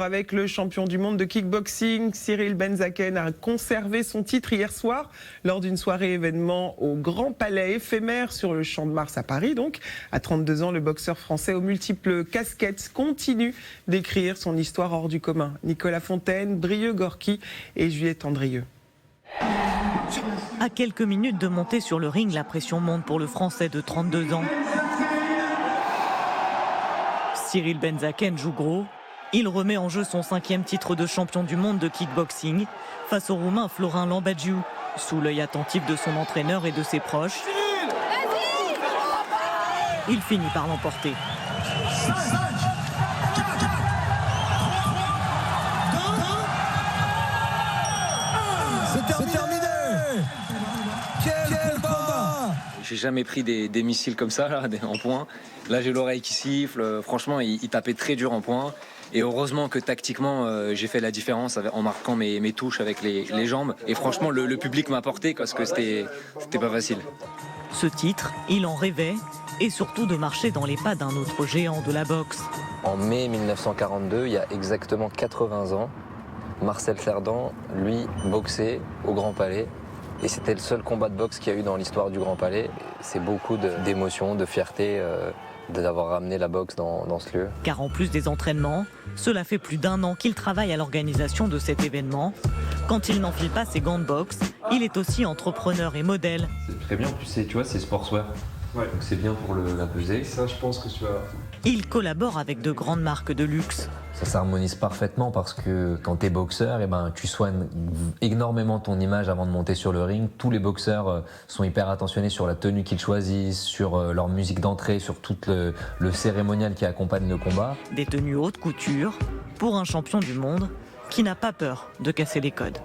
Avec le champion du monde de kickboxing, Cyril Benzaken a conservé son titre hier soir lors d'une soirée événement au Grand Palais éphémère sur le Champ de Mars à Paris. Donc, à 32 ans, le boxeur français aux multiples casquettes continue d'écrire son histoire hors du commun. Nicolas Fontaine, Brieux Gorky et Juliette Andrieux. À quelques minutes de monter sur le ring, la pression monte pour le Français de 32 ans. Cyril Benzaken joue gros. Il remet en jeu son 5e titre de champion du monde de kickboxing face au Roumain Florin Lambadiu, sous l'œil attentif de son entraîneur et de ses proches. Il finit par l'emporter. C'est terminé. Quel combat! J'ai jamais pris des missiles comme ça là, en poing. Là j'ai l'oreille qui siffle. Franchement, il tapait très dur en poing. Et heureusement que tactiquement, j'ai fait la différence en marquant mes touches avec les jambes. Et franchement, le public m'a porté parce que c'était pas facile. Ce titre, il en rêvait, et surtout de marcher dans les pas d'un autre géant de la boxe. En mai 1942, il y a exactement 80 ans, Marcel Cerdan, lui, boxait au Grand Palais. Et c'était le seul combat de boxe qu'il y a eu dans l'histoire du Grand Palais. C'est beaucoup d'émotions, de fierté d'avoir ramené la boxe dans ce lieu. Car en plus des entraînements, cela fait plus d'un an qu'il travaille à l'organisation de cet événement. Quand il n'enfile pas ses gants de boxe, il est aussi entrepreneur et modèle. C'est très bien, en plus tu vois, c'est sportswear. Ouais. Donc c'est bien pour la peser. Ça, je pense que tu vas... Il collabore avec de grandes marques de luxe. Ça s'harmonise parfaitement parce que quand tu es boxeur, tu soignes énormément ton image avant de monter sur le ring. Tous les boxeurs sont hyper attentionnés sur la tenue qu'ils choisissent, sur leur musique d'entrée, sur tout le cérémonial qui accompagne le combat. Des tenues haute couture pour un champion du monde qui n'a pas peur de casser les codes.